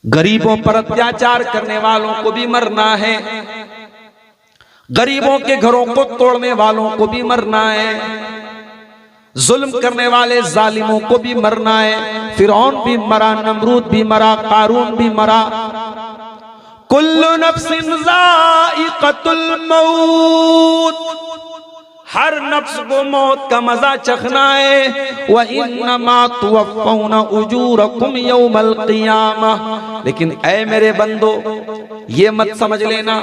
गरीबों पर अत्याचार करने वालों को भी मरना है, गरीबों के घरों को तोड़ने वालों को भी मरना है, जुल्म करने वाले जालिमों को भी मरना है। फिरौन भी मरा, नमरूद भी मरा, कारून भी मरा। कुल्लु नफ्सिन ज़ाइक़तुल मौत, हर नफ्स को मौत का मजा चखना है। व इन्नमा तुवफ़्फ़ौना उजूरकुम यौमल क़ियामह। लेकिन ऐ मेरे बंदो, ये मत समझ लेना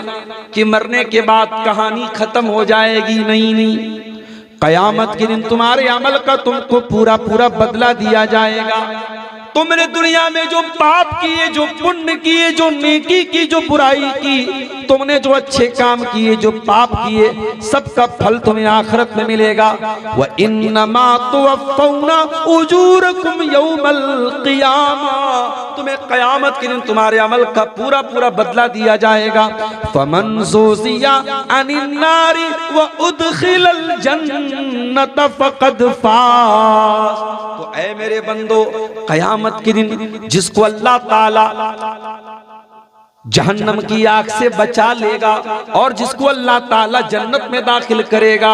कि मरने के बाद कहानी खत्म हो जाएगी। नहीं नहीं, कयामत के दिन तुम्हारे अमल का तुमको पूरा पूरा बदला दिया जाएगा। तुमने दुनिया में जो पाप किए, जो पुण्य किए, जो नेकी की, जो बुराई की, तुमने जो अच्छे काम किए, जो पाप किए, सबका फल तुम्हें आखिरत में मिलेगा। व इन्नमा तुवफ़्फ़ौना उजूरकुम यौमल क़ियामा, तुम्हें कयामत के दिन तुम्हारे अमल का पूरा पूरा बदला दिया जाएगा। फमन ज़ुज़िया अनिन नारी व उदखिलल जन्नत फ़क़द फ़ाज़। तो ऐ मेरे बंदो, कयामत के दिन जिसको अल्लाह ताला जहन्नम की आग से बचा लेगा और जिसको अल्लाह ताला जन्नत में दाखिल करेगा,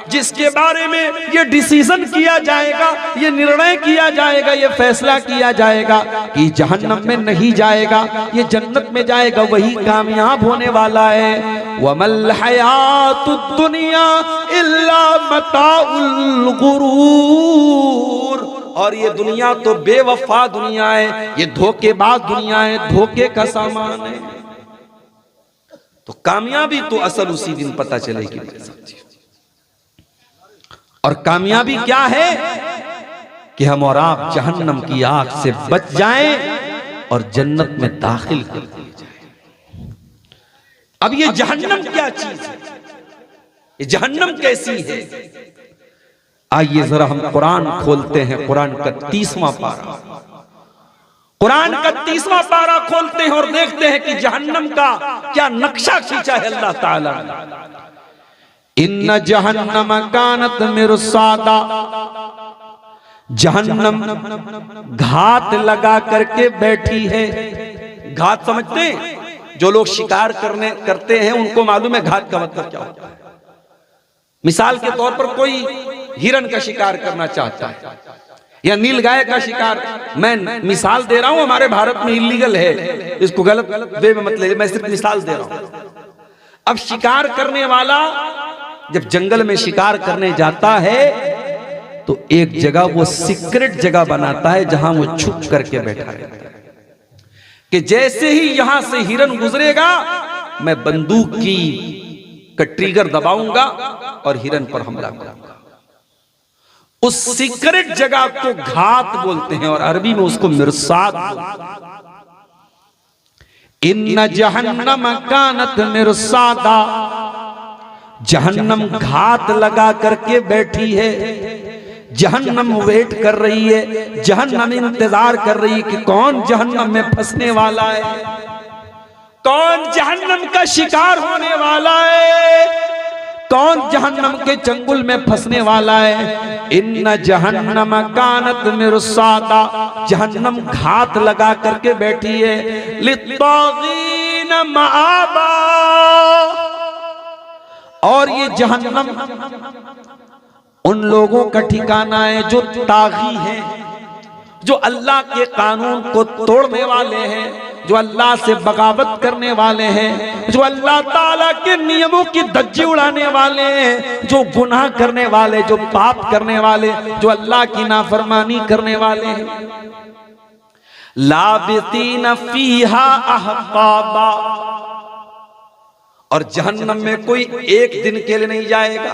जिसके बारे में ये डिसीजन किया जाएगा, ये निर्णय किया जाएगा, ये फैसला किया जाएगा कि जहन्नम में नहीं जाएगा, ये जन्नत में जाएगा, वही कामयाब होने वाला है। वमल हयातुद दुनिया इल्ला मताउल गुरूर। और ये दुनिया तो बेवफा दुनिया है, ये धोखेबाज दुनिया है, धोखे का सामान है। तो कामयाबी तो असल उसी दिन पता चलेगी। और कामयाबी क्या है कि हम और आप जहन्नम की आग से बच जाएं और जन्नत में दाखिल कर दिए जाएं। अब ये जहन्नम क्या चीज है, ये जहन्नम कैसी है? आइए जरा हम कुरान खोलते हैं, कुरान का 30वां पारा, कुरान का 30वां पारा खोलते हैं और देखते हैं कि जहन्नम का क्या नक्शा खींचा है अल्लाह ताला ने। इन्ना जहन्नम कानत मिरसादा, जहन्नम घात लगा करके बैठी है। घात समझते हैं? जो लोग शिकार करते हैं उनको मालूम है घात का मतलब क्या होता है। मिसाल के तौर पर कोई हिरन का शिकार करना चाहता है या नीलगाय का शिकार, मैं मिसाल दे रहा हूं, हमारे भारत में इलीगल है, इसको गलत वे में मत ले, मैं सिर्फ मिसाल दे रहा हूं। अब शिकार करने वाला जब जंगल में शिकार करने जाता है तो एक जगह वो सीक्रेट जगह बनाता है जहां वो छुप करके बैठा रहता है कि जैसे ही यहां से हिरन गुजरेगा मैं बंदूक की ट्रिगर दबाऊंगा और हिरन पर हमला करूंगा। उस सीक्रेट जगह को घात बोलते हैं और अरबी में उसको मिरसाद बोलते हैं। इन्ना जहन्नम कानत मिरसादा, जहन्नम घात लगा करके बैठी है। जहन्नम वेट कर रही है, जहन्नम इंतजार कर रही है कि कौन जहन्नम में फंसने वाला है, कौन जहन्नम का शिकार होने वाला है, कौन जहन्नम के चंगुल में फंसने वाला है। इन्ना जहन्नम कानत मिरसादा, जहन्नम घात लगा करके बैठी है। लित्तागीन मआबा, और ये जहन्नम उन लोगों का ठिकाना है जो तागी हैं, जो अल्लाह के कानून को तोड़ने वाले हैं, जो अल्लाह से बगावत करने वाले हैं, जो अल्लाह ताला के नियमों की धज्जी उड़ाने वाले हैं, जो गुनाह करने वाले, जो पाप करने वाले, जो अल्लाह की नाफरमानी करने वाले हैं। लाबितीन फीहा अहकाबा, और जहन्नम में कोई एक दिन के लिए नहीं जाएगा,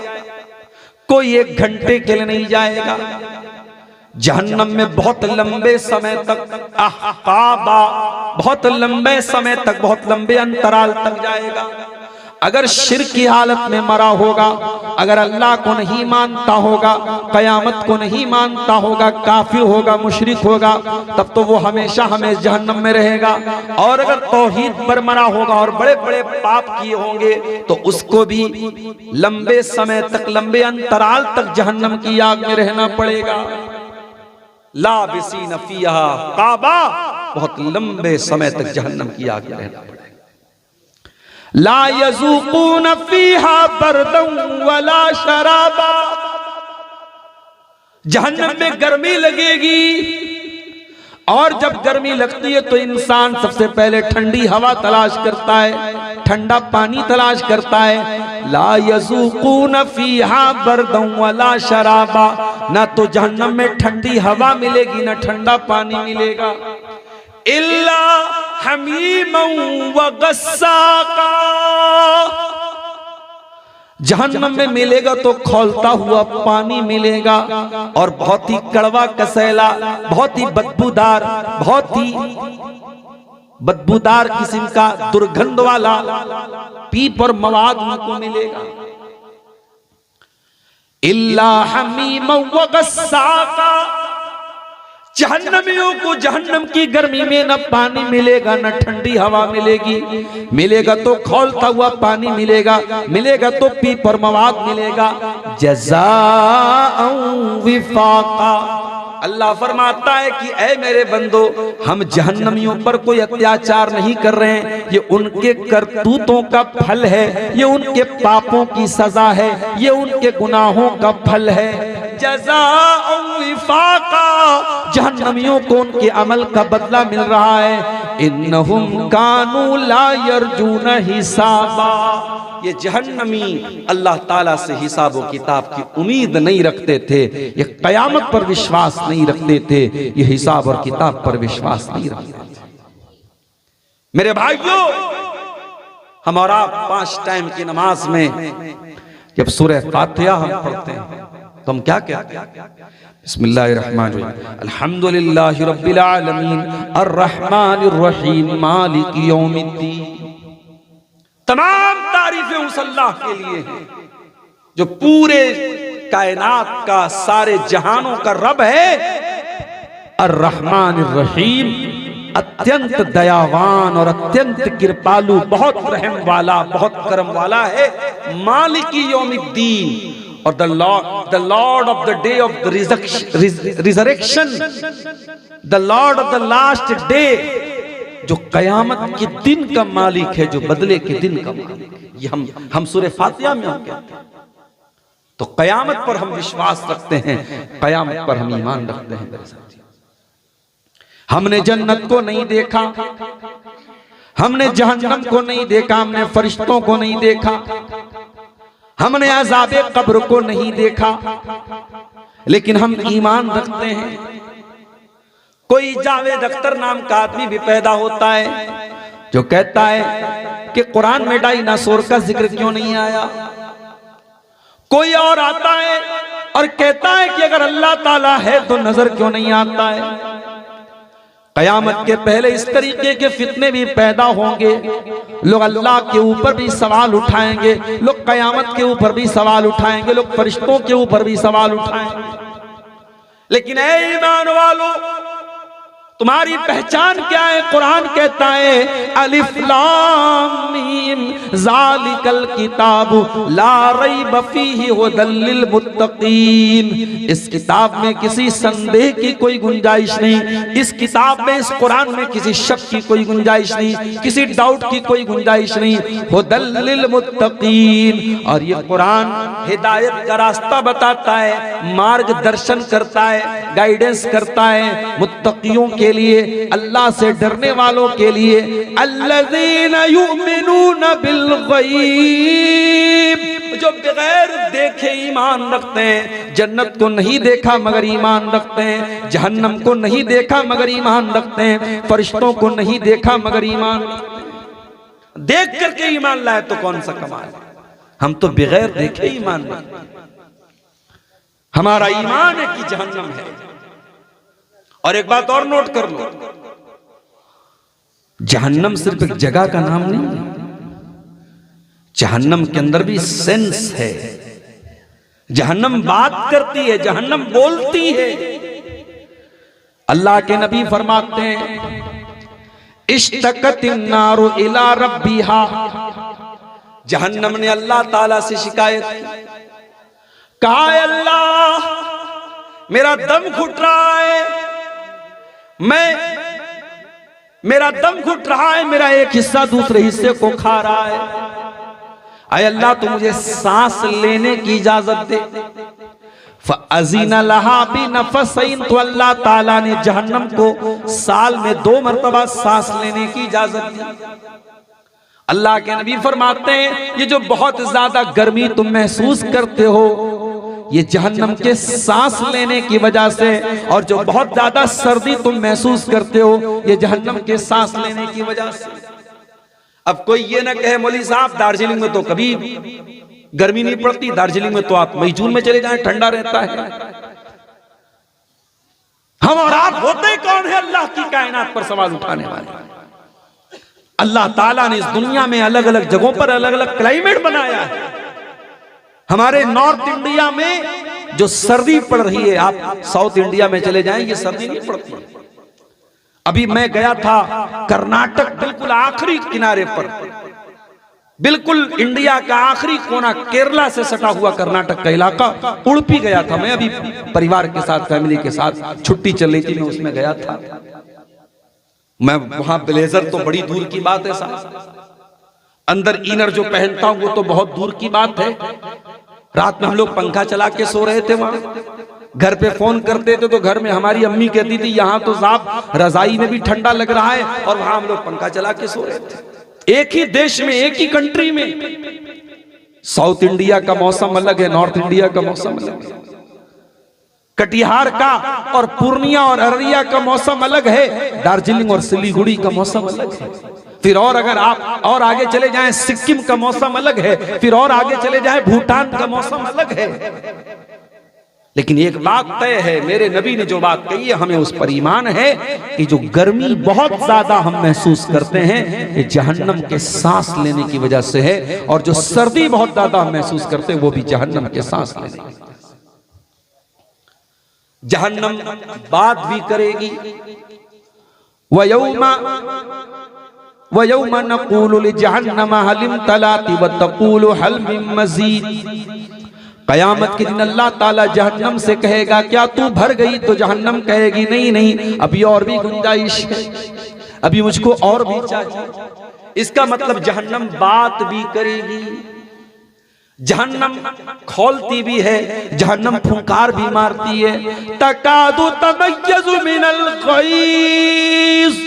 कोई एक घंटे के लिए नहीं जाएगा। जहन्नम में बहुत लंबे समय तक अहकाबा, बहुत लंबे समय तक, बहुत लंबे अंतराल तक जाएगा। अगर शिर्क की हालत में मरा होगा, अगर अल्लाह को नहीं मानता होगा, कयामत को नहीं मानता होगा, काफिर होगा, मुशरिक होगा, तब तो वो हमेशा हमेशा जहन्नम में रहेगा। और अगर तौहीद पर मरा होगा और बड़े बड़े पाप किए होंगे तो उसको भी लंबे समय तक, लंबे अंतराल तक जहन्नम की आग में रहना पड़ेगा। लाबिसीन फीहा काबा, बहुत लंबे समय तक जहन्नम की आग में रहना पड़ेगा। ला यज़ूक़ून फ़ीहा बरदन वला शराबा, जहन्नम में गर्मी लगेगी और जब गर्मी लगती है तो इंसान सबसे पहले ठंडी हवा तलाश करता है, ठंडा पानी तलाश करता है। ला यज़ूक़ून फ़ीहा बरदन वला शराबा, ना तो जहन्नम में ठंडी हवा मिलेगी ना ठंडा पानी मिलेगा। इल्ला हमीमन व गस्साक़ा, जहन्नम में मिलेगा तो खौलता हुआ पानी मिलेगा और बहुत ही कड़वा कसैला, बहुत ही बदबूदार किस्म का दुर्गंध वाला पीप और मवाद उनको मिलेगा। इल्ला हमीमन व गस्साक़ा, जहन्नमियों को जहन्नम की गर्मी में न पानी मिलेगा न ठंडी हवा मिलेगी, मिलेगा तो खौलता हुआ पानी मिलेगा, मिलेगा तो पीप और मवाद मिलेगा। जज़ाअन विफ़ाक़ा, अल्लाह फरमाता है कि ऐ मेरे बंदो, हम जहन्नमियों पर कोई अत्याचार नहीं कर रहे हैं, ये उनके करतूतों का फल है, ये उनके पापों की सजा है, ये उनके गुनाहों का फल है। जज़ाअन विफ़ाक़ा, जहन्नमियों को उनके अमल का बदला मिल रहा है। इन्नहुम कानू ला यरजून हिसाबा, ये जहन्नमी अल्लाह ताला से हिसाब व किताब की उम्मीद नहीं रखते थे, ये कयामत पर विश्वास नहीं रखते थे, ये हिसाब और किताब पर विश्वास नहीं रखते थे। मेरे भाइयों, हमारा 5 टाइम की नमाज में जब सूरह फातिहा हम पढ़ते हैं तो हम क्या कहते हैं? बिस्मिल्लाहिर्रहमानिर्रहीम, अल्हम्दुलिल्लाहि रब्बिल आलमीन, अर्रहमानिर रहीम, मालिकि यौमिद्दीन। तमाम तारीफें उस अल्लाह के लिए हैं जो पूरे कायनात का, सारे जहानों का रब है। अर्रहमानिर रहीम, अत्यंत दयावान और अत्यंत कृपालु, बहुत रहम वाला, बहुत करम वाला है। मालिकी यौमिद्दीन, और the Lord of the day of the resurrection, the Lord of the last day, जो कयामत के दिन का मालिक है, जो बदले के दिन का मालिक है। ये हम सूरह फातिहा में हम कहते हैं। तो कयामत पर हम विश्वास रखते हैं, कयामत पर हम ईमान रखते हैं। मेरे साथियों, हमने जन्नत को नहीं देखा, हमने जहन्नम को नहीं देखा, हमने फरिश्तों को नहीं देखा, हमने अज़ाबे कब्र को नहीं देखा, लेकिन हम ईमान रखते हैं। कोई जावेद अख्तर नाम का आदमी भी पैदा होता है जो कहता है कि कुरान में डायनासोर का जिक्र क्यों नहीं आया। कोई और आता है और कहता है कि अगर अल्लाह ताला है तो नजर क्यों नहीं आता है। कयामत के पहले इस तरीके के फितने भी पैदा होंगे। लोग अल्लाह के ऊपर भी सवाल उठाएंगे, लोग कयामत के ऊपर भी सवाल उठाएंगे, लोग फरिश्तों के ऊपर भी सवाल उठाएंगे। लेकिन ऐ ईमान वालों, तुम्हारी पहचान क्या है? कुरान कहता है अलिफ लाम मीम ज़ालिकल किताबु ला रैब फीहि हुदल लिल मुत्तकीन। इस किताब में किसी संदेह की कोई गुंजाइश नहीं, इस किताब में, इस कुरान में किसी शक की कोई गुंजाइश नहीं, किसी डाउट की कोई गुंजाइश नहीं। हुदल लिल मुत्तकीन, और ये कुरान हिदायत का रास्ता बताता है, मार्गदर्शन करता है, गाइडेंस करता है मुत्तकियों के लिए, अल्लाह से डरने वालों के लिए। अल्लज़ीना युमिनूना बिल गैब, जो बगैर देखे ईमान रखते हैं। जन्नत को नहीं देखा मगर ईमान रखते हैं, जहन्नम को नहीं देखा मगर ईमान रखते हैं, फरिश्तों को नहीं देखा मगर ईमान रखते हैं। देख करके ईमान लाए तो कौन सा कमाल है, हम तो बगैर देखे ईमान रखते हैं। हमारा ईमान है कि जहन्नम है। और एक बात और नोट कर लो, जहन्नम सिर्फ एक जगह का नाम नहीं है, जहन्नम के अंदर भी सेंस है। जहन्नम बात करती है, जहन्नम बोलती है। अल्लाह के नबी फरमाते हैं इश्तकतिन नारु इला रब्बिहा, जहन्नम ने अल्लाह ताला से शिकायत की, कहा अल्लाह मेरा दम घुट रहा है, मैं मेरा दम घुट रहा है, मेरा एक हिस्सा दूसरे हिस्से को खा रहा है। अय अल्लाह तू मुझे सांस लेने की इजाजत दे। फ़अज़ीना लहा बिनफ़सैन, तो अल्लाह ताला ने जहन्नम को साल में 2 मरतबा सांस लेने की इजाजत दी। अल्लाह के नबी फरमाते हैं ये जो बहुत ज्यादा गर्मी तुम महसूस करते हो ये जहन्नम के सांस लेने की वजह से, और जो बहुत ज्यादा सर्दी तुम महसूस करते हो ये जहन्नम के सांस लेने की वजह से। अब कोई ये ना कहे मौलवी साहब दार्जिलिंग में तो कभी गर्मी नहीं पड़ती, दार्जिलिंग में तो आप मई जून में चले जाएं ठंडा रहता है। हम और आप होते कौन है अल्लाह की कायनात पर सवाल उठाने वाले? अल्लाह ताला ने इस दुनिया में अलग अलग जगहों पर अलग अलग क्लाइमेट बनाया है। हमारे नॉर्थ इंडिया में जो सर्दी पड़ रही है, आप साउथ इंडिया में चले जाएं ये सर्दी नहीं पड़ती। अभी मैं गया था कर्नाटक, बिल्कुल आखिरी किनारे पर, बिल्कुल इंडिया का आखिरी कोना, केरला से सटा हुआ कर्नाटक का इलाका, उड़पी गया था मैं। अभी परिवार के साथ, फैमिली के साथ छुट्टी चल रही थी, मैं उसमें गया था। मैं वहां ब्लेजर तो बड़ी दूर की बात है साहब, अंदर इनर जो पहनता हूं वो तो बहुत दूर की बात है। रात में हम लोग पंखा चला के सो रहे थे वहां। घर पे फोन करते थे तो घर में हमारी अम्मी कहती थी यहाँ तो साहब रजाई में भी ठंडा लग रहा है, और वहां हम लोग पंखा चला के सो रहे थे। एक ही देश में, एक ही कंट्री में। साउथ इंडिया का मौसम अलग है, नॉर्थ इंडिया का मौसम अलग है। कटिहार का और पूर्णिया और अररिया का मौसम अलग है, दार्जिलिंग और सिलीगुड़ी का मौसम अलग है। फिर और अगर आप और आगे चले जाएं सिक्किम का मौसम अलग है, फिर और आगे चले जाएं भूटान का मौसम अलग है। लेकिन एक बात तय है, मेरे नबी ने जो बात कही है हमें उस पर ईमान है कि जो गर्मी बहुत ज्यादा हम महसूस करते हैं ये जहन्नम के सांस लेने की वजह से है, और जो सर्दी बहुत ज्यादा हम महसूस करते हैं वो भी जहन्नम के सांस लेने की वजह से। जहन्नम बात भी करेगी, वयौमा नक़ूलु लिजहन्नम हल इम्तलाति व तक़ूलु हल मिन मज़ीद। कयामत के दिन अल्लाह ताला जहन्नम से कहेगा क्या तू भर गई? तो जहन्नम कहेगी नहीं नहीं, अभी और भी गुंजाइश है, अभी मुझको और भी चाहिए। इसका मतलब जहन्नम बात भी करेगी, जहन्नम खोलती भी है, जहन्नम फुंकार भी मारती है। तकादु तमय्यज़ु मिनल गैज़,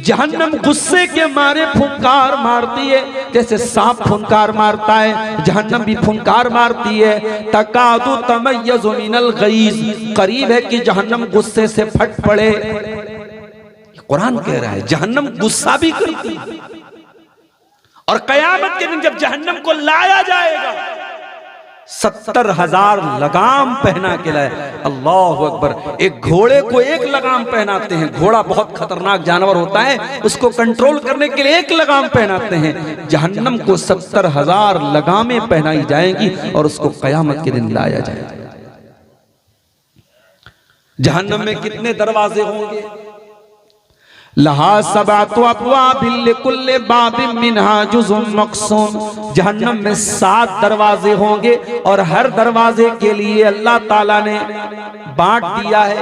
जहन्नम गुस्से के मारे फुंकार मारती है, जैसे सांप फुंकार मारता है जहन्नम भी फुंकार मारती है। तकादु तमय्यज़ु मिनल गैज़, करीब है कि जहन्नम गुस्से से फट पड़े। कुरान कह रहा है जहन्नम गुस्सा भी करती है। और कयामत के दिन जब जहन्नम को लाया जाएगा 70,000 लगाम पहना के लाए। अल्लाह अकबर। एक घोड़े को एक लगाम पहनाते हैं, घोड़ा बहुत खतरनाक जानवर होता है, उसको कंट्रोल करने के लिए एक लगाम पहनाते हैं। जहन्नम को 70,000 लगामें पहनाई जाएंगी और उसको कयामत के दिन लाया जाएगा। जहन्नम में कितने दरवाजे होंगे? लहा सबातु अब्वाबिन लिकुल्लि बाबिन मिनहा जुज़ुन मक़सूम। जहन्नम में 7 दरवाजे होंगे और हर दरवाजे के लिए अल्लाह ताला ने बांट दिया है,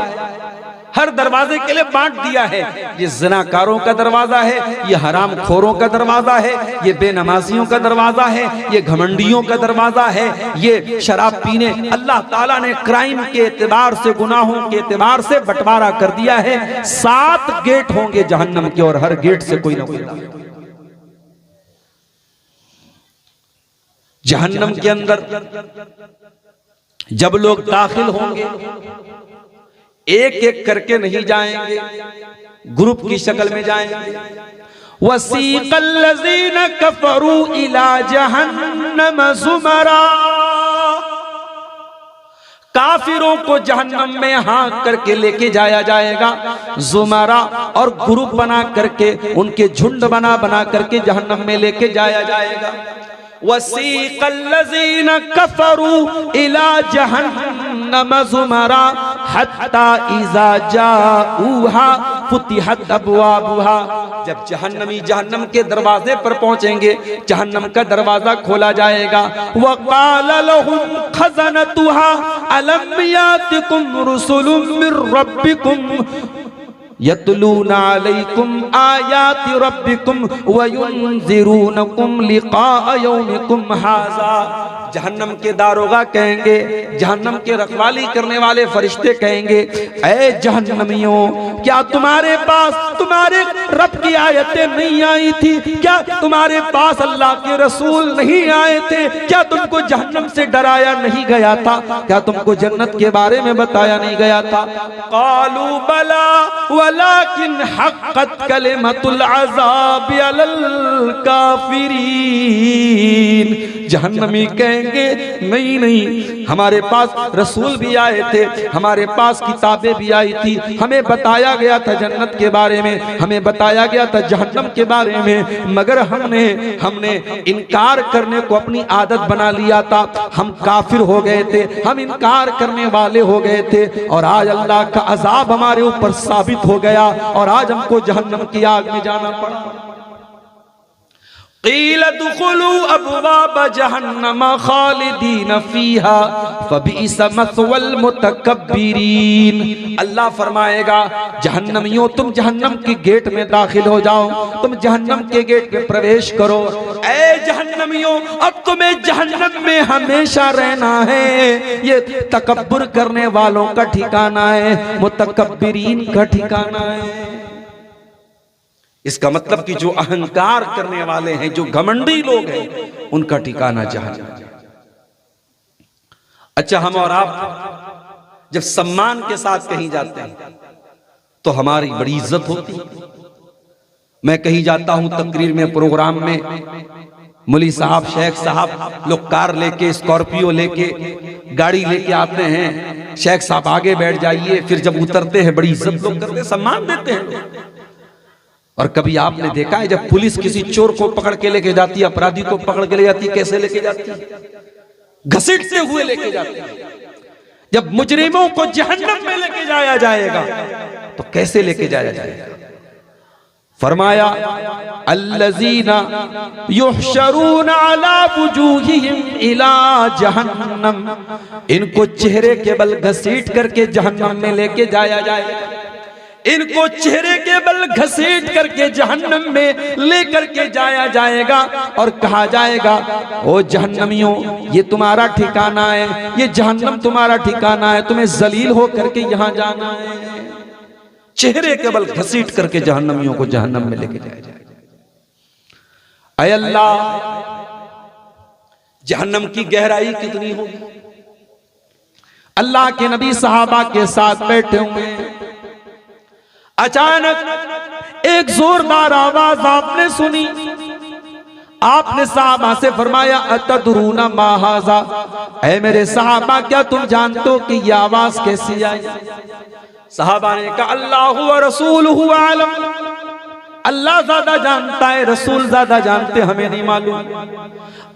हर दरवाजे के लिए बांट दिया है। ये ज़िनाकारों का दरवाजा है, ये हराम खोरों का दरवाजा है, ये बेनमाजियों का दरवाजा है, ये घमंडियों का दरवाजा है, ये शराब पीने। अल्लाह ताला ने क्राइम के एतबार से, गुनाहों के एतबार से बंटवारा कर दिया है। 7 गेट होंगे जहन्नम के और हर गेट से कोई ना कोई। जहन्नम के अंदर जब लोग दाखिल होंगे एक एक करके नहीं जाएंगे, ग्रुप की शक्ल में जाएंगे। वसीक़ल लज़ीना कफ़रू इला जहन्नम ज़ुमरा, काफिरों को जहन्नम में हाँक करके लेके जाया जाएगा। ज़ुमरा, और ग्रुप बना करके, उनके झुंड बना बना करके जहन्नम में लेके जाया जाएगा। वसीक़ल लज़ीना कफ़रू इला जहन्नम ज़ुमरा हत्ता इज़ा जाऊहा फुतिहत अब्वाबुहा। जब जहन्नमी जहन्नम के दरवाजे पर पहुंचेंगे, जहन्नम का दरवाजा खोला जाएगा। वक़ाल लहुम खज़नतुहा अलम यातिकुम रुसुलुम मिर रब्बिकुम यतलूना अलैकुम आयाति रब्बिकुम व युनज़िरूनकुम लिक़ा यौमिकुम हाज़ा। जहन्नम के दारोगा कहेंगे, जहन्नम के रखवाली करने वाले फरिश्ते कहेंगे, ऐ जहन्नमियों, क्या तुम्हारे पास तुम्हारे रब की आयतें नहीं आई थी? क्या तुम्हारे पास अल्लाह के रसूल नहीं आए थे? क्या तुमको जहन्नम से डराया नहीं गया था? क्या तुमको जन्नत के बारे में बताया नहीं गया था? क़ालू बला वलाकिन हक़्क़त कलिमतुल अज़ाबि अलल काफ़िरीन। जहन्नमी कहेंगे नहीं नहीं, हमारे पास रसूल भी आए थे, हमारे पास किताबें भी आई थी, हमें बताया गया था जन्नत के बारे में, हमें बताया गया था जहन्नम के बारे में, मगर हमने इनकार करने को अपनी आदत बना लिया था। हम काफिर हो गए थे, हम इनकार करने वाले हो गए थे, और आज अल्लाह का अजाब हमारे ऊपर साबित हो गया और आज हमको जहन्नम की आग में जाना पड़ा। क़ील दुख़ुलू अब्वाब जहन्नम ख़ालिदीन फ़ीहा फ़बिइस मस्वल मुतकब्बिरीन। अल्लाह फरमाएगा, जहन्नमियों तुम जहन्नम के गेट में दाखिल हो जाओ, तुम जहन्नम के गेट में प्रवेश करो। ऐ जहन्नमियों, अब तुम्हें जहन्नम में हमेशा रहना है। ये तकब्बुर करने वालों का ठिकाना है, मुतकब्बिरीन का ठिकाना है। इसका मतलब कि जो अहंकार करने वाले हैं, जो घमंडी लोग हैं, उनका ठिकाना जहन्नम। अच्छा, हम और आप जब सम्मान के साथ कहीं जाते हैं तो हमारी बड़ी इज्जत होती है। मैं कहीं जाता हूं तकरीर में, प्रोग्राम में, मुली साहब, शेख साहब लोग कार लेके, स्कॉर्पियो लेके, गाड़ी लेके आते हैं। शेख साहब आगे बैठ जाइए, फिर जब उतरते हैं बड़ी इज्जत लोग करते हैं, सम्मान देते हैं। और कभी आपने देखा है जब पुलिस किसी चोर को पकड़ के लेके जाती है, अपराधी को पकड़ के ले जाती है, कैसे लेके जाती है? घसीटते हुए लेके जाती है। जब मुजरिमों को जहन्नम में लेके जाया जाएगा तो कैसे लेके जाया जाएगा? फरमाया, अल्लज़ीना युहशरून अला वुजूहिहिम इला जहन्नम, इनको चेहरे के बल घसीट करके जहन्नम में लेके जाया जाएगा। इनको चेहरे के बल घसीट करके जहन्नम में लेकर के जाया जाएगा और कहा जाएगा, ओ जहन्नमियों, ये तुम्हारा ठिकाना है, ये जहन्नम तुम्हारा ठिकाना है, तुम्हें जलील हो करके यहां जाना है। चेहरे के बल घसीट करके जहन्नमियों को जहन्नम में लेके जाया जाएगा। ऐ अल्लाह, जहन्नम की गहराई कितनी होगी? अल्लाह के नबी सहाबा के साथ बैठे हुए, अचानक एक जोरदार आवाज आपने सुनी। आपने सहाबा से फरमाया, अतदरूना मा हाज़ा, ऐ मेरे सहाबा, क्या तुम जानते हो कि यह आवाज कैसी आई? सहाबा ने कहा, अल्लाह व रसूलुहु आलम, अल्लाह ज्यादा जानता है, रसूल ज्यादा जानते, हमें नहीं मालूम।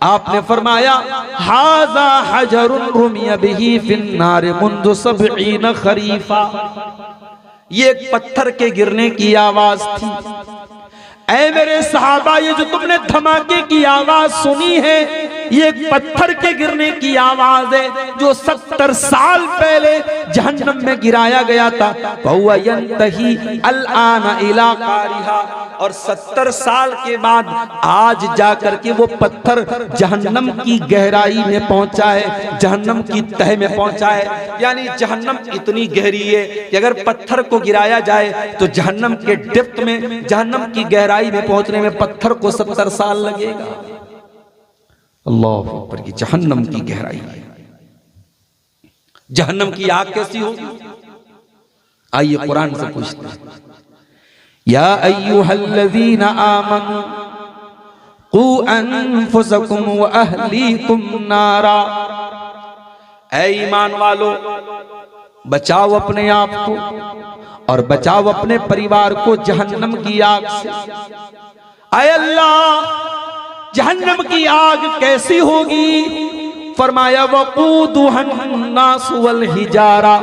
आपने फरमाया, हाज़ा हजरुन रुमिया बिही फिन्नार मुंदु सबईन खरीफा, ये एक पत्थर के गिरने की आवाज थी। ऐ मेरे सहाबा, ये जो तुमने धमाके की आवाज सुनी है, ये एक पत्थर के गिरने की आवाज है जो 70 साल पहले जहन्नम में गिराया गया था। वहुवा यंतही अलआन इला कारिहा, और 70 साल के बाद आज जाकर के वो पत्थर जहन्नम की गहराई में पहुंचा है, जहन्नम की तह में पहुंचा है। यानी जहन्नम इतनी गहरी है कि अगर पत्थर को गिराया जाए तो जहन्नम के डेप्थ में, जहन्नम की गहराई में पहुंचने में पत्थर को 70 साल लगेगा। अल्लाह अकबर, की जहन्नम की गहराई है। जहन्नम की आग कैसी होगी? आइए कुरान से पूछते हैं। या अय्युहल्लज़ीना आमनू कू अनफुसकुम व अहलीकुम नारा, ऐ ईमान वालो, बचाओ अपने आप को और बचाओ अपने परिवार को जहन्नम की आग से। आय अल्लाह, जहन्नम की आग कैसी होगी? फरमाया वक़ूदुहन्नास वल हिजारा,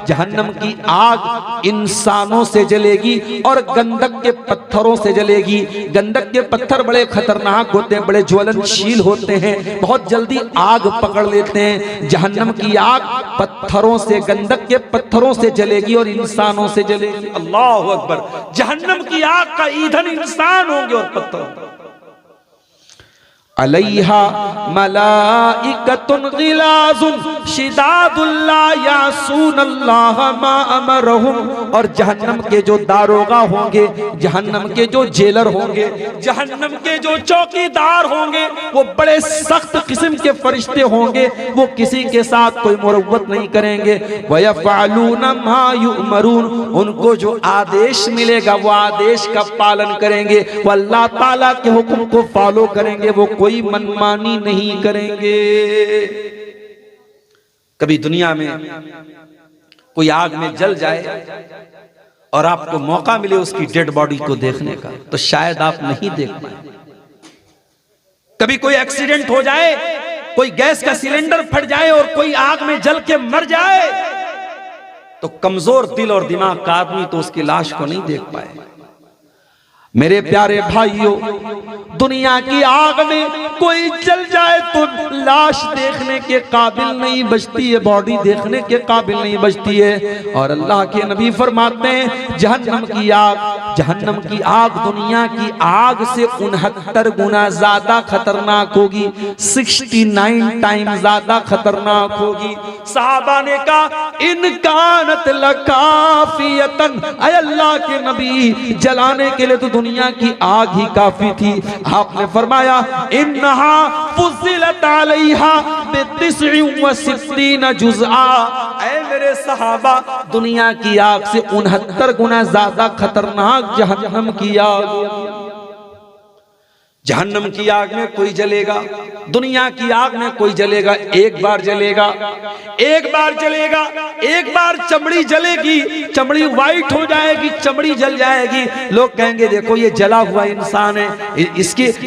जहन्नम की आग इंसानों से जलेगी और गंधक के पत्थरों से जलेगी। गंधक के पत्थर बड़े खतरनाक होते हैं, बड़े ज्वलनशील होते हैं, बहुत जल्दी आग पकड़ लेते हैं। जहन्नम की आग पत्थरों से, गंधक के पत्थरों से जलेगी और इंसानों से जलेगी। अल्लाह अकबर। जहन्नम की आग का ईंधन इंसान होंगे और पत्थर। अलैहा मलाइकतुन गिलाजुन शिदादुन ला यासूनल्लाह मा अमरहुम, और जहन्नम के जो दारोगा होंगे, जहन्नम के जो जेलर होंगे, जहन्नम के जो चौकीदार होंगे, वो बड़े सख्त किस्म के फरिश्ते होंगे। वो किसी के साथ कोई मुरव्वत नहीं करेंगे। वयफ़अलून मा युअमरून, उनको जो आदेश मिलेगा वो आदेश का पालन करेंगे। वो अल्लाह ताला के हुक्म को फॉलो करेंगे, वो कोई मनमानी नहीं करेंगे। कभी दुनिया में कोई आग में जल जाए और आपको मौका मिले उसकी डेड बॉडी को देखने का, तो शायद आप नहीं देख पाए। कभी कोई एक्सीडेंट हो जाए, कोई गैस का सिलेंडर फट जाए और कोई आग में जल के मर जाए, तो कमजोर दिल और दिमाग का आदमी तो उसकी लाश को नहीं देख पाए। मेरे प्यारे भाइयों, दुनिया की आग में कोई जल जाए तो लाश देखने के काबिल नहीं बचती है, बॉडी देखने के काबिल नहीं बचती है। और अल्लाह के नबी फरमाते हैं जहन्नम की आग, जहन्नम की आग दुनिया की आग से 69 गुना ज्यादा खतरनाक होगी, 69 टाइम ज्यादा खतरनाक होगी। सहाबा ने कहा इन कानत लकाफियतन, ऐ अल्लाह के नबी जलाने के लिए तो दुनिया की आग ही काफी थी। आपने फरमाया इन्नहा फुज़िलत अलैहा बि69 जुज़आ, ऐ मेरे सहाबा दुनिया की आग से 69 गुना ज्यादा खतरनाक जहन्नम की आग। जहन्नम की आग में कोई जलेगा, दुनिया की आग में कोई जलेगा, एक बार जलेगा, एक बार जलेगा, एक बार चमड़ी जलेगी, चमड़ी वाइट हो जाएगी, चमड़ी जल जाएगी। लोग कहेंगे देखो ये जला हुआ इंसान है,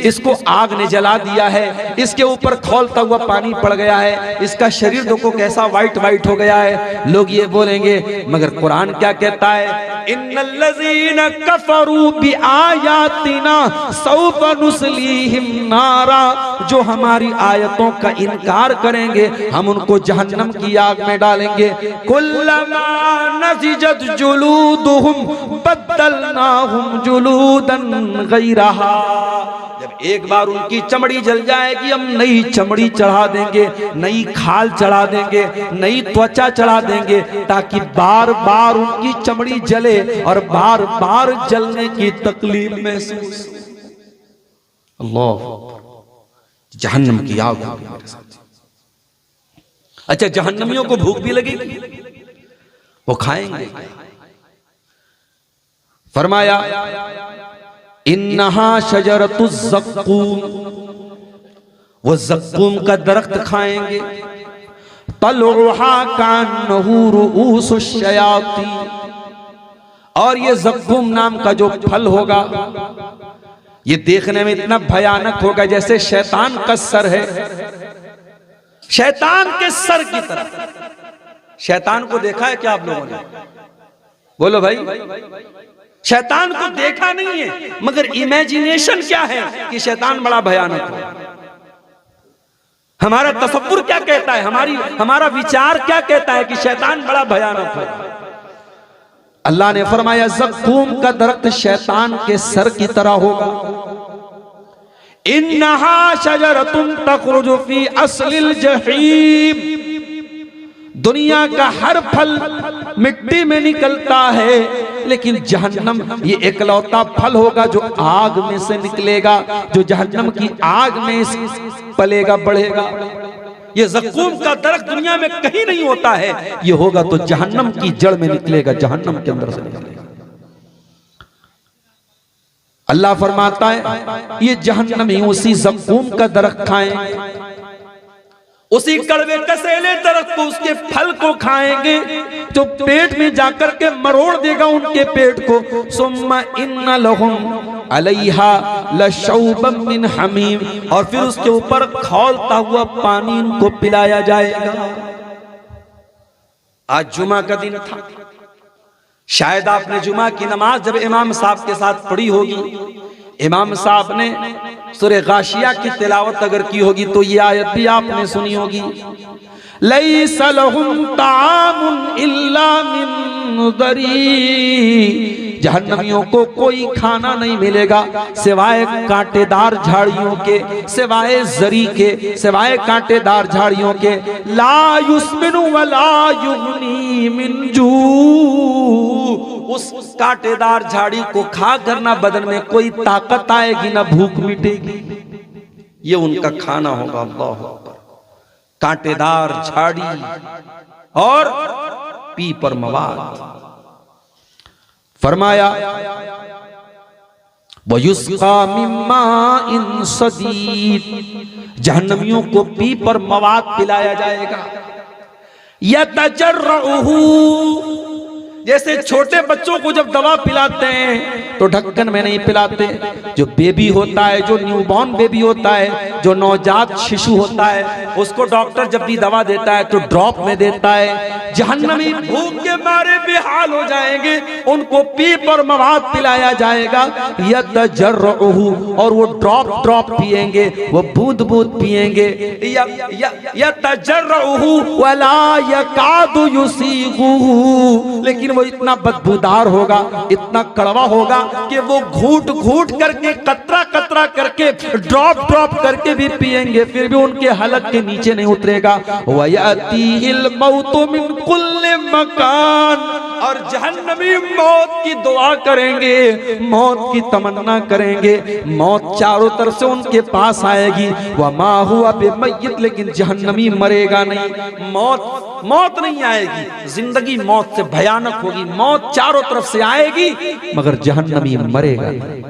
इसको आग ने जला दिया है, इसके ऊपर खौलता हुआ पानी पड़ गया है, इसका शरीर देखो कैसा वाइट वाइट हो गया है। लोग ये बोलेंगे, मगर कुरान क्या कहता है, इन्नल्लज़ीना कफरू बिआयातिना सौफ़ नुस्लीहिम नारा, जो हमारी आयतों का इनकार करेंगे हम उनको जहन्नम की आग में डालेंगे। कुल्लमा नज़िजत जुलूदुहुम बद्दलनाहुम जुलूदन गैरहा, जब एक बार उनकी चमड़ी जल जाएगी हम नई चमड़ी चढ़ा देंगे, नई खाल चढ़ा देंगे, नई त्वचा चढ़ा देंगे, ताकि बार बार उनकी चमड़ी जले और बार बार जलने की तकलीफ महसूस। अल्लाह, जहन्नम की आग होगी मेरे साथ। अच्छा, जहन्नमियों को भूख भी लगेगी, वो खाएंगे। फरमाया इन्नहा शजरतुज़ ज़क़्क़ूम, वो ज़क़्क़ूम का दरख्त खाएंगे। तलउहा कान्नहु रुऊसुश शयातीन, और ये ज़क़्क़ूम नाम का जो फल होगा ये देखने में इतना भयानक होगा जैसे शैतान का सर है, शैतान के सर की तरह। शैतान को देखा है क्या आप लोगों ने? बोलो भाई, शैतान को देखा नहीं है, मगर इमेजिनेशन क्या है कि शैतान बड़ा भयानक है। हमारा तसव्वुर क्या कहता है, हमारा विचार क्या कहता है कि शैतान बड़ा भयानक है। अल्लाह ने फरमाया ज़क़्क़ूम का दरख्त शैतान के सर की तरह होगा। इन्नहा शजरतुन तख़रुजु फी अस्लिल जहीम, दुनिया का हर फल मिट्टी में निकलता है, लेकिन जहन्नम ये एकलौता फल होगा जो आग में से निकलेगा, जो जहन्नम की आग में पलेगा, बढ़ेगा। ये ज़क़्क़ूम का दरख्त दुनिया में कहीं नहीं होता है, ये होगा तो जहन्नम की जड़ में निकलेगा, जहन्नम के अंदर से निकलेगा। अल्लाह फरमाता है ये जहन्नमी उसी ज़क़्क़ूम का दरख्त खाएं, उसी कड़वे कसेले दरख्त को, उसके फल को खाएंगे जो पेट में जाकर के मरोड़ देगा उनके पेट को। सुम्मा इन्ना लहुम अलैहा लशौबम मिन हमीम, और फिर उसके ऊपर खौलता हुआ पानी उनको पिलाया जाएगा। आज जुमा का दिन था, शायद आपने जुमा की नमाज जब इमाम साहब के साथ पढ़ी होगी, इमाम साहब ने सूरह गाशिया की तिलावत अगर की होगी तो ये आयत भी आपने सुनी होगी, लैसा लहुम तामुन इल्ला मिन दरी, जहन्नमियों को कोई खाना नहीं मिलेगा सिवाय कांटेदार झाड़ियों के, सिवाय जरी के, सिवाय कांटेदार झाड़ियों के। ला युस्मिनु वला युगनी मिन जू, उस कांटेदार झाड़ी को खा कर ना बदन में कोई ताकत आएगी ना भूख मिटेगी, ये उनका खाना होगा। अल्लाह अकबर। कांटेदार झाड़ी और पीपर मवाद। फरमाया वयुस्का मिम्मा इन सदीद, जहन्नमियों को पीपर मवाद पिलाया जाएगा। यतजर्रुहु, जैसे छोटे बच्चों को जब दवा पिलाते हैं तो ढक्कन में नहीं पिलाते, जो बेबी होता है, जो न्यूबॉर्न बेबी होता है, जो नवजात शिशु होता है, उसको डॉक्टर जब भी दवा देता है तो ड्रॉप में देता है। जहन्नमी भूख के मारे बेहाल हो जाएंगे, उनको पीप और मवाद पिलाया जाएगा। यतजर्रुहु, और वो ड्रॉप ड्रॉप पिएंगे, वो बूंद बूंद पिएंगे। यतजर्रुहु वला यकादु युसीगुहु, लेकिन वो इतना बदबूदार होगा, इतना कड़वा होगा कि वो घूट घूट करके, कतरा कतरा करके, ड्रॉप ड्रॉप करके भी पिएंगे, फिर भी उनके हलक के नीचे नहीं उतरेगा। वयअतीहिल मौतु मिन कुल्लि मकान, और जहन्नमी मौत की दुआ करेंगे, मौत की तमन्ना करेंगे, मौत चारों तरफ से उनके पास आएगी। वमा हुआ बिमय्यित, लेकिन जहन्नमी मरेगा नहीं, मौत नहीं आएगी। जिंदगी मौत से भयानक होगी, मौत चारों तरफ से आएगी मगर जहन्नमी मरेगा नहीं,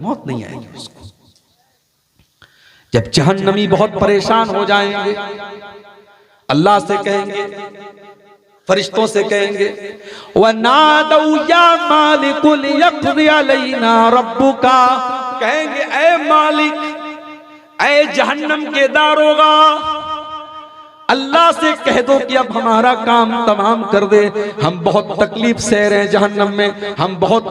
मौत नहीं आएगी उसको। जब जहन्नमी बहुत परेशान हो जाएंगे, अल्लाह से कहेंगे, फरिश्तों से कहेंगे, वनादौ या मालिकुल यक़्ज़ि अलैना रब्बुका, कहेंगे ऐ मालिक, ऐ जहन्नम के दारोगा, अल्लाह से कह दो कि अब हमारा काम तमाम कर दे, हम बहुत तकलीफ सह रहे हैं जहन्नम में, हम बहुत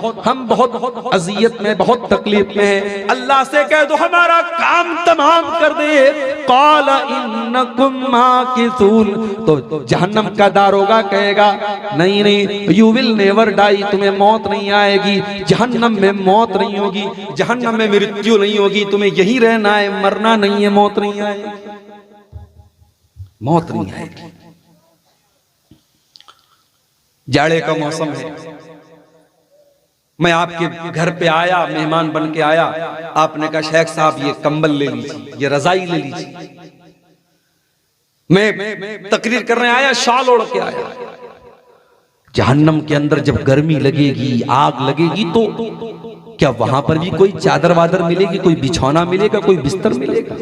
अजियत में, बहुत तकलीफ में हैं, अल्लाह से कह दो हमारा काम तमाम कर दे। क़ाल इन्नकुम माकिसून, तो जहन्नम का दारोगा कहेगा नहीं नहीं, यू विल नेवर डाई, तुम्हें मौत नहीं आएगी, जहन्नम में मौत नहीं होगी, जहन्नम में मृत्यु नहीं होगी, तुम्हें यही रहना है, मरना नहीं है, मौत नहीं आएगी, मौत नहीं आएगी। जाड़े का मौसम है, मैं आपके घर पे आया, मेहमान बन के आया, आपने कहा शेख साहब ये कंबल ले लीजिए, ये रजाई ले लीजिए। मैं तकरीर करने आया, शाल ओढ़ के आया। जहन्नम के अंदर जब गर्मी लगेगी, आग लगेगी, तो क्या वहां पर भी कोई चादर वादर मिलेगी, कोई बिछौना मिलेगा, कोई बिस्तर मिलेगा?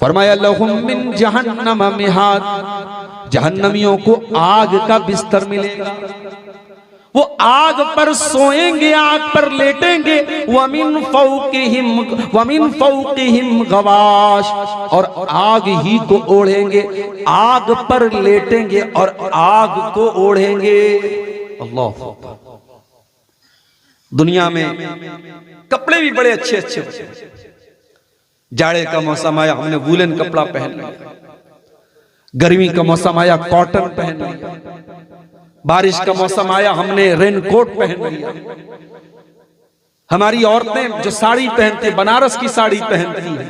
फरमाया लहुम मिन जहन्नम मिहाद, जहन्नमियों को आग का बिस्तर मिलेगा, वो आग पर सोएंगे, आग पर लेटेंगे। वमिन फौकिहिम गवाश, और आग ही को ओढ़ेंगे, आग पर लेटेंगे और आग को ओढ़ेंगे। अल्लाह, दुनिया में कपड़े भी बड़े अच्छे अच्छे होते हैं। जाड़े का मौसम आया, हमने वूलन कपड़ा पहन लिया, गर्मी का मौसम आया, कॉटन पहन लिया, बारिश का मौसम आया, हमने रेनकोट पहन लिया। हमारी औरतें जो साड़ी पहनती, बनारस की साड़ी पहनती हैं,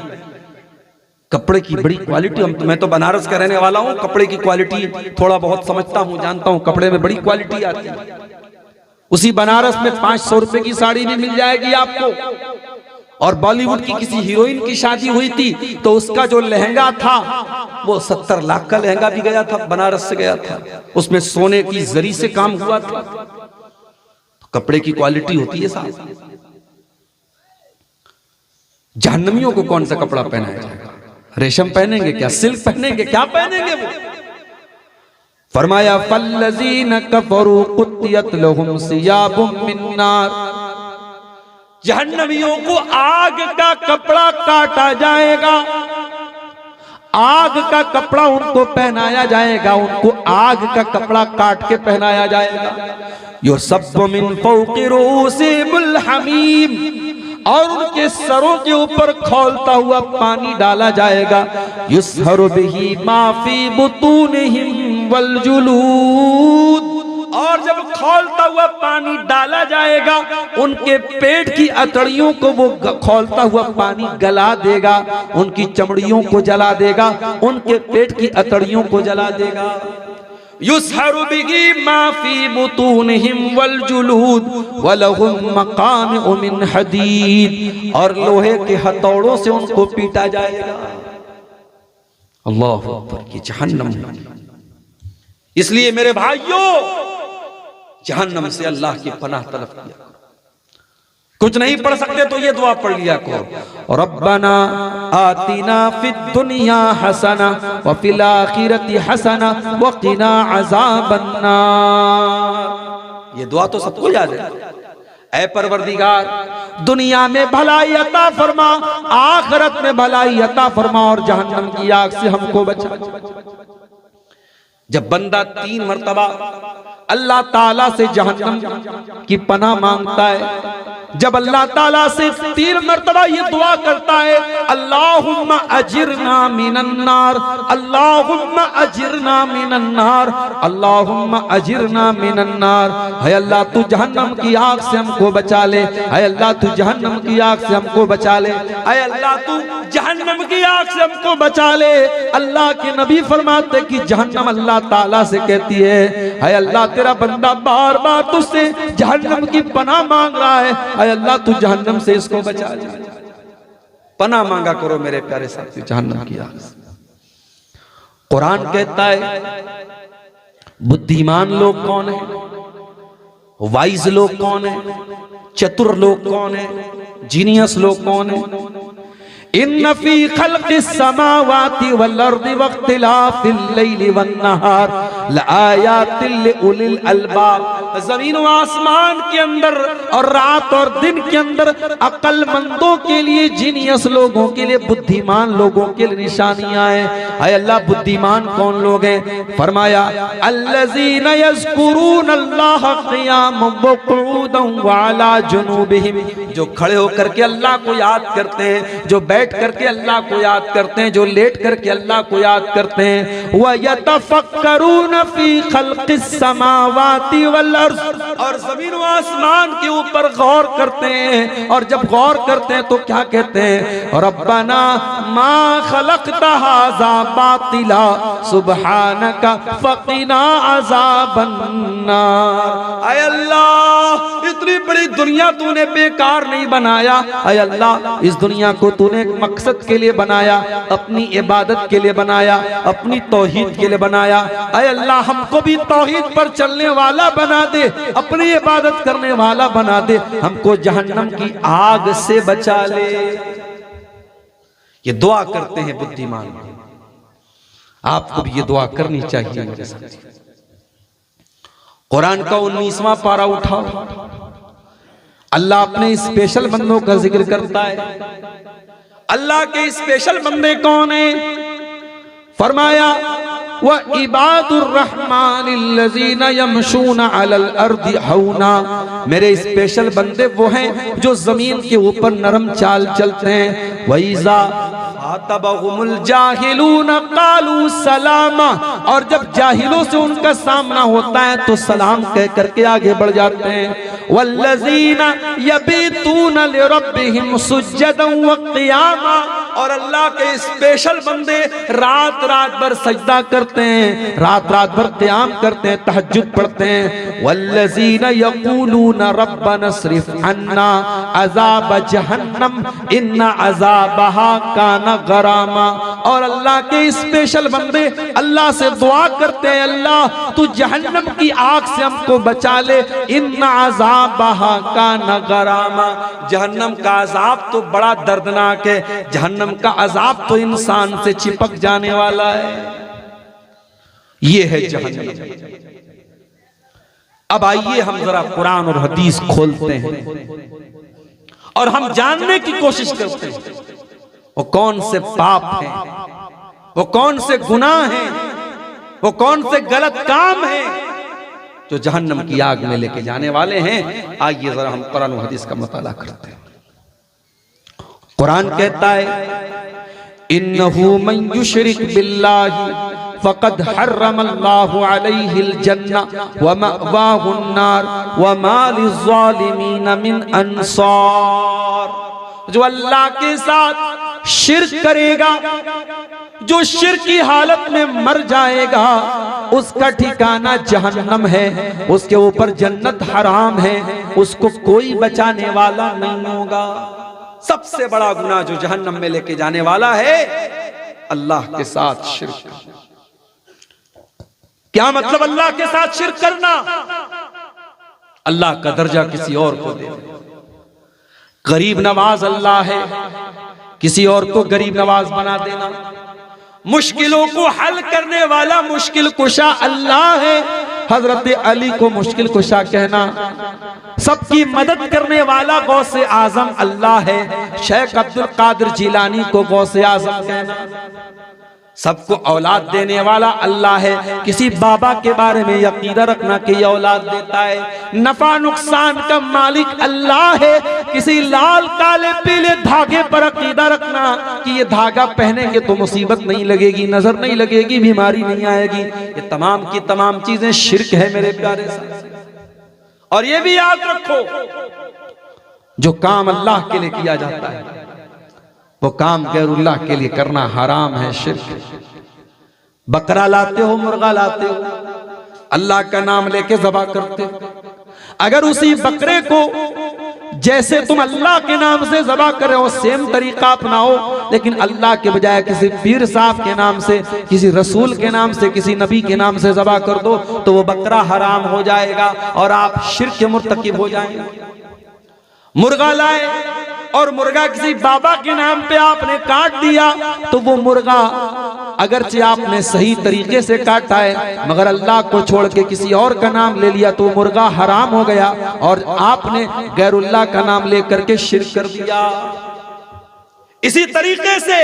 कपड़े की बड़ी क्वालिटी। मैं तो बनारस का रहने वाला हूं, कपड़े की क्वालिटी थोड़ा बहुत समझता हूं, जानता हूं, कपड़े में बड़ी क्वालिटी आती है। उसी बनारस में 500 रुपए की साड़ी भी मिल जाएगी आपको। और बॉलीवुड की किसी हीरोइन की शादी हुई थी तो उसका जो लहंगा था वो 70 लाख का लहंगा भी गया था, बनारस से गया था, उसमें सोने की जरी से काम हुआ था। तो कपड़े की क्वालिटी होती है साहब। जहन्नमियों को कौन सा कपड़ा पहनाया जाएगा? रेशम पहनेंगे क्या, सिल्क पहनेंगे क्या, पहनेंगे वो? फरमाया फल्लज़ीन कफरू कुत्तियत लहुम सियाबुम मिन नार, जहन्नमियों को आग का कपड़ा काटा जाएगा, आग का कपड़ा उनको पहनाया जाएगा, उनको आग का कपड़ा काट के पहनाया जाएगा। युसब्बु मिन फौक़ि रूसिहिमुल हमीम, और उनके सरों के ऊपर खौलता हुआ पानी डाला जाएगा। युसहरु बिही मा फी बुतूनिहिम वल जुलूद, और जब खौलता हुआ पानी डाला जाएगा उनके पेट की अतड़ियों को वो खौलता हुआ पानी गला देगा, उनकी चमड़ियों को जला देगा, उनके पेट की अतड़ियों को जला देगा। युसहरु बिही मा फी बुतूनिहिम वल जुलूद वलहुम मकामिउ मिन हदीद, और लोहे के हथौड़ों से उनको पीटा जाएगा। अल्लाहु अकबर, की जहन्नम। इसलिए मेरे भाइयों, जहन्नम से अल्लाह की पनाह तलब किया। कुछ नहीं पढ़ सकते तो ये दुआ पढ़ लिया करो, रब्बना आतिना फिद दुनिया हसना व फिल आखिरति हसना व क़िना अज़ाबन नार। ये दुआ तो सबको याद है। ऐ परवरदिगार, दुनिया में भलाई अता फरमा, आखिरत में भलाई अता फरमा, और जहन्नम की आग से हमको बचा। जब बंदा 3 मर्तबा अल्लाह ताला से जहन्नम की पनाह मांगता है, जब अल्लाह ताला से 3 मर्तबा ये दुआ करता है, अल्लाहुम्मा अजिरना मिनन नार, अल्लाहुम्मा अजिरना मिनन नार, अल्लाहुम्मा अजिरना मिनन नार, है अल्लाह तू जहन्नम की आग से हमको बचा ले, है अल्लाह तू जहन्नम की आग से हमको बचा ले, है अल्लाह तू जहन्नम की आग से हमको बचा ले। अल्लाह के नबी फरमाते कि जहन्नम अल्लाह ताला से कहती है अल्लाह तेरा बंदा बार बार तुझसे जहन्नम की पनाह मांग रहा है, अल्लाह तू जहन्नम से इसको बचा ले। पनाह मांगा करो मेरे प्यारे साथी जहन्नम की आग से। कुरान कहता है बुद्धिमान लोग कौन है, वाइज लोग कौन है, चतुर लोग कौन है, जीनियस लोग कौन है। इन्न फी खल्क़िस समावाति वल अर्दि वख्तिलाफिल लैलि वन नहार लआयातिल लिउलिल अलबाब। जमीन व आसमान के अंदर और रात और दिन के अंदर अक्लमंदों के लिए, जीनियस लोगों के लिए, बुद्धिमान लोगों के लिए निशानियां हैं। हाय अल्लाह, बुद्धिमान कौन लोग हैं? फरमाया अल्लज़ीना यज़कुरून अल्लाह क़ियामन व क़ुऊदन व अला जुनूबिहिम, जो खड़े होकर के अल्लाह को याद करते हैं, जो बैठ करके अल्लाह को याद करते हैं, जो लेट करके अल्लाह को याद करते हैं। व यतफक्करून फी खल्क़िस समावाति वल अर्ज़, और जमीन व आसमान के ऊपर गौर करते हैं, और जब गौर करते हैं तो क्या कहते हैं? रब्बना मा खलक़ता हाज़ा बातिला सुब्हानका फ़क़िना अज़ाबन नार। आय अल्लाह, इतनी बड़ी दुनिया तूने बेकार नहीं बनाया। आय अल्लाह, इस दुनिया को तूने एक मकसद के लिए बनाया, अपनी इबादत के लिए बनाया, अपनी तौहीद के लिए बनाया। आय अल्लाह, हमको भी तौहीद पर चलने वाला बना दे, अपनी इबादत करने वाला बना दे, हमको जहन्नम की आग से बचा ले। ये दुआ करते हैं बुद्धिमान। आपको भी ये दुआ करनी चाहिए मेरे साथ। कुरान का 19वां पारा उठाओ, अल्लाह अपने स्पेशल बंदों का जिक्र करता है। अल्लाह के स्पेशल बंदे कौन है? फरमाया व इबादुर रहमानिल्लज़ीना यमशूना अलल अर्दि हौना, मेरे स्पेशल बंदे वो हैं जो जमीन के ऊपर नरम चाल चलते हैं। वइज़ा खातबहुमुल जाहिलूना क़ालू सलामा, और जब जाहिलों से उनका सामना होता है तो सलाम कह करके आगे बढ़ जाते हैं। वल्लज़ीना यबीतूना लिरब्बिहिम सुज्जदन व क़ियामा, और अल्लाह के स्पेशल बंदे रात रात भर सजदा करते हैं, रात रात भर क़याम करते हैं, तहज्जुद पढ़ते हैं। वल्लज़ीना यक़ूलूना रब्बना अस्रिफ अन्ना अज़ाब जहन्नम इन्ना अज़ाबहा काना गरामा, और अल्लाह के स्पेशल बंदे अल्लाह से दुआ करते हैं, अल्लाह तू जहन्नम की आग से हमको बचा ले, इन्ना अज़ाबहा काना गरामा, जहन्नम का अजाब तो बड़ा दर्दनाक है, जहन्नम का अजाब तो इंसान से चिपक जाने वाला है। ये है जहन्नम। अब आइए हम जरा कुरान और हदीस खोलते हैं और हम जानने की कोशिश करते हैं वो कौन से पाप हैं, वो कौन से गुनाह हैं, वो कौन से गलत काम हैं जो जहन्नम की आग में लेके जाने वाले हैं। आइए जरा हम कुरान और हदीस का मुताला करते हैं। कुरान कहता है इन्नहु मन युशरिक बिल्लाहि फ़क़द हर्रमल्लाहु अलैहिल जन्नह व मअवाहुन नार व मा लिज़्ज़ालिमीन मिन अंसार। जो अल्लाह के साथ शिर्क करेगा, जो शिर्क की हालत में मर जाएगा, उसका ठिकाना जहन्नम है, उसके ऊपर जन्नत हराम है, उसको कोई बचाने वाला नहीं होगा। सबसे बड़ा गुनाह जो जहन्नम में लेके जाने वाला है अल्लाह के साथ शिर्क। क्या मतलब अल्लाह के साथ शिर्क करना? अल्लाह का दर्जा किसी और को दे। गरीब नवाज अल्लाह है, किसी और को गरीब नवाज बना देना। मुश्किलों को हल करने वाला मुश्किल कुशा अल्लाह है, हजरत अली को मुश्किल कुशा कहना। सबकी मदद करने वाला गौसे आजम अल्लाह है, शेख अब्दुल कादिर जिलानी को गौसे आजम कहना। सबको औलाद देने वाला अल्लाह है, किसी बाबा के बारे में यकीदा रखना कि ये औलाद देता है। नफा नुकसान का मालिक अल्लाह है, किसी लाल काले पीले धागे पर अकीदा रखना कि ये धागा पहनेंगे तो मुसीबत नहीं लगेगी, नजर नहीं लगेगी, बीमारी नहीं आएगी। ये तमाम की तमाम चीजें शिर्क है मेरे प्यारे साथ। और ये भी याद रखो जो काम अल्लाह के लिए किया जाता है वो काम गैरुल्लाह के लिए करना हराम है, शिर्क। बकरा लाते हो, मुर्गा लाते हो, अल्लाह का नाम लेके ज़बा करते हो, अगर उसी बकरे को जैसे तुम अल्लाह के नाम से ज़बा कर रहे हो सेम तरीका अपनाओ, लेकिन अल्लाह के बजाय किसी पीर साहब के नाम से, किसी रसूल के नाम से, किसी नबी के नाम से ज़बा कर दो तो वो बकरा हराम हो जाएगा और आप शिर्क के मुर्तकिब हो जाएंगे। मुर्गा लाए और मुर्गा किसी बाबा के नाम पे आपने काट दिया तो वो मुर्गा अगरचे आपने सही तरीके से काटा है मगर अल्लाह को छोड़ के किसी और का नाम ले लिया तो मुर्गा हराम हो गया और आपने गैरुल्लाह का नाम लेकर के शिर्क कर दिया। इसी तरीके से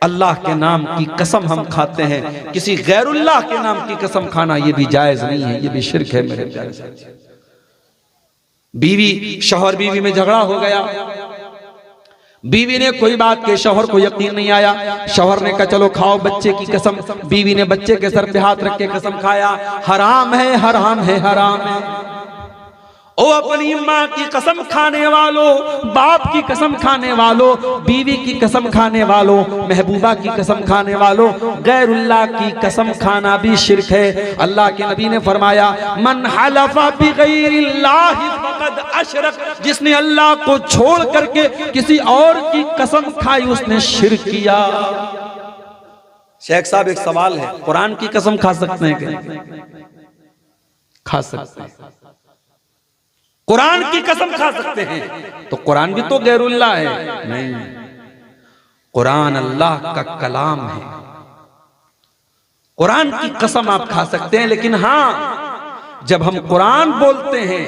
अल्लाह के नाम की कसम हम खाते हैं, किसी गैरुल्लाह के नाम की कसम खाना ये भी जायज नहीं है, ये भी शिर्क है मेरे प्यारे साथी। बीवी शौहर बीवी में झगड़ा हो गया, बीवी ने कोई बात के शौहर को यकीन नहीं आया, शौहर ने कहा चलो खाओ बच्चे की कसम, बीवी ने बच्चे के सर पे हाथ रख के कसम खाया, हराम है हराम है हराम है। ओ अपनी माँ की कसम खाने वालों, बाप की कसम खाने वालों, बीवी की कसम खाने वालों, महबूबा की कसम खाने वालों, गैरुल्लाह की कसम खाना भी शिर्क है। अल्लाह के नबी ने फरमाया मन हलफा बिगैरिल्लाहि फक़द अशरक, जिसने अल्लाह को छोड़ करके किसी और की कसम खाई उसने शिर्क किया। शेख साहब एक सवाल है, कुरान की कसम खा सकते हैं क्या? खा सकते हैं। कुरान की कसम खा सकते हैं तो कुरान भी तो गैरुल्लाह है? नहीं, कुरान अल्लाह का कलाम है। कुरान की कसम आप खा सकते हैं, लेकिन हां जब हम कुरान बोलते हैं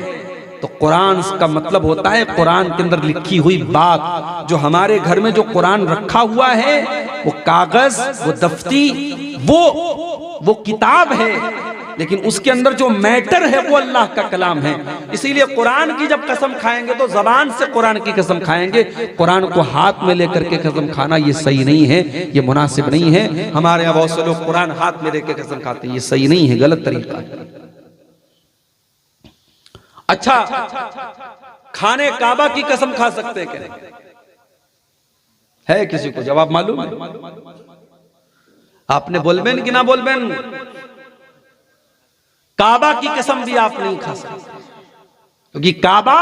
तो कुरान का मतलब होता है कुरान के अंदर लिखी हुई बात। जो हमारे घर में जो कुरान रखा हुआ है वो कागज, वो दफ्ती, वो किताब है, लेकिन उसके अंदर जो मैटर है वो अल्लाह का कलाम है। इसीलिए कुरान की जब कसम खाएंगे तो जबान से कुरान की कसम खाएंगे, कुरान को हाथ में लेकर के कसम खाना ये सही नहीं है, ये मुनासिब नहीं है। हमारे यहाँ बहुत से लोग कुरान हाथ में लेकर कसम खाते हैं, ये सही नहीं है, गलत तरीका है। अच्छा, खाने काबा की कसम खा सकते हैं क्या? है किसी को जवाब मालूम है? आपने बोलबेन कि ना बोलबेन? काबा की कसम भी आप नहीं खा सकते, क्योंकि काबा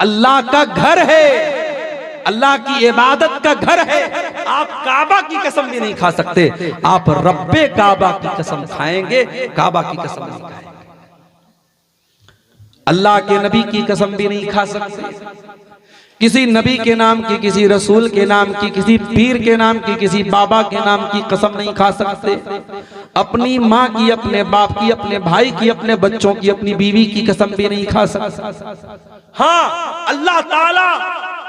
अल्लाह का घर है, अल्लाह की इबादत का घर है। आप काबा की कसम भी नहीं खा सकते, आप रब्बे काबा की कसम खाएंगे, काबा की कसम नहीं खाएंगे। अल्लाह के नबी की कसम भी नहीं खा सकते, किसी नबी के नाम की, किसी रसूल के नाम की, किसी पीर के नाम की, किसी बाबा के नाम की कसम नहीं खा सकते। अपनी माँ की, अपने बाप की, अपने भाई की, अपने बच्चों की, अपनी बीवी की कसम भी नहीं खा सकते। हाँ, अल्लाह ताला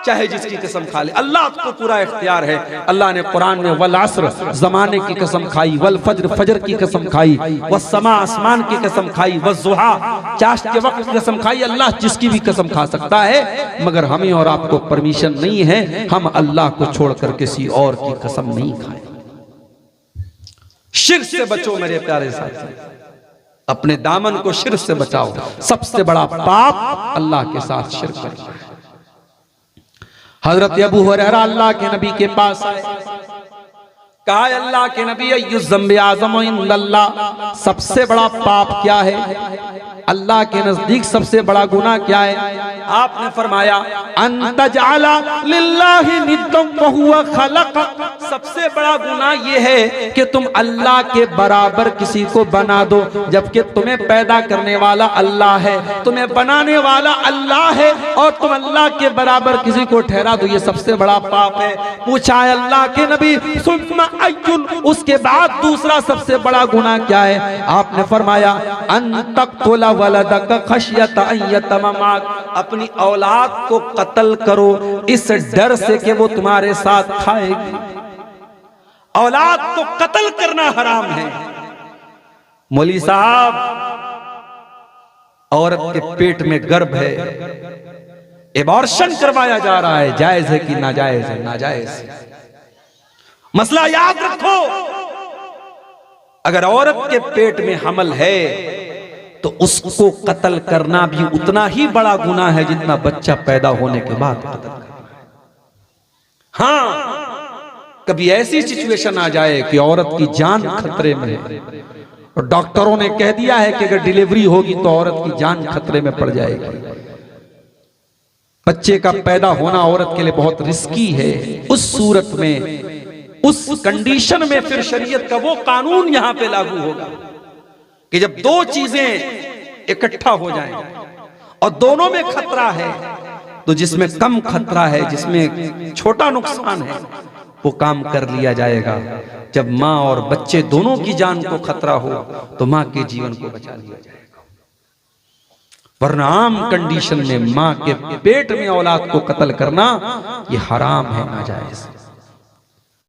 चाहे जिसकी कसम खा ले, अल्लाह को पूरा इख्तियार है। अल्लाह ने कुरान में वल अस्र, जमाने की कसम खाई, वल फज्र, फजर की कसम खाई, वस्समा, आसमान की कसम खाई, वज़्ज़ुहा, चाश के वक्त की कसम खाई। अल्लाह जिसकी भी कसम खा सकता है, मगर हमें और आपको परमिशन नहीं है, हम अल्लाह को छोड़कर किसी और की कसम नहीं खाएं। शिर्क से बचो मेरे प्यारे साथी, अपने दामन को शिर्क से बचाओ। सबसे बड़ा पाप अल्लाह के साथ शिर्क करना है। हजरत अबू हुरैरा अल्लाह के नबी के पास आए, कहा अल्लाह के नबी अय्युज़्ज़म्बि आज़म इंदल्लाह, सबसे बड़ा पाप क्या है, अल्लाह के नजदीक सबसे बड़ा गुनाह क्या है? आपने फरमाया अन तजअला लिल्लाहि निद्दन व हुवा खलक़क, सबसे बड़ा गुनाह यह है कि तुम अल्लाह के बराबर किसी को बना दो, जबकि तुम्हें पैदा करने वाला अल्लाह है, तुम्हें बनाने वाला अल्लाह है, और तुम अल्लाह के बराबर किसी को ठहरा दो, ये सबसे बड़ा पाप है। पूछा है अल्लाह के नबी सुम्मा अय्युन, उसके बाद दूसरा सबसे बड़ा गुनाह क्या है? आपने फरमाया अन तक़तुला वलदक खशियत अन यतममाक, अपनी औलाद को कत्ल करो इस डर से कि वो तुम्हारे साथ खाएगी। औलाद को कत्ल करना हराम है। मौलवी साहब, औरत के पेट में गर्भ है, एबॉर्शन करवाया जा रहा है, जायज है कि नाजायज है? नाजायज है। मसला याद रखो, अगर औरत के पेट में हमल है तो उसको कत्ल करना भी उतना ही बड़ा गुनाह है जितना बच्चा पैदा होने के बाद कत्ल करना। हाँ, कभी ऐसी सिचुएशन आ जाए कि औरत की जान खतरे में है और डॉक्टरों ने कह दिया है कि अगर डिलीवरी होगी तो औरत की जान खतरे में पड़ जाएगी, बच्चे का पैदा होना औरत के लिए बहुत रिस्की है, उस सूरत में, उस कंडीशन में फिर शरीयत का वो कानून यहां पे लागू होगा कि जब दो चीजें इकट्ठा हो जाएं और दोनों में खतरा है, तो जिसमें कम खतरा है, जिसमें छोटा नुकसान है, वो काम कर लिया जाएगा। जब माँ और बच्चे दोनों की जान को खतरा हो तो माँ के जीवन को बचा लिया जाएगा, वरना आम कंडीशन में माँ के पेट में औलाद को कत्ल करना ये हराम है, नाजायज।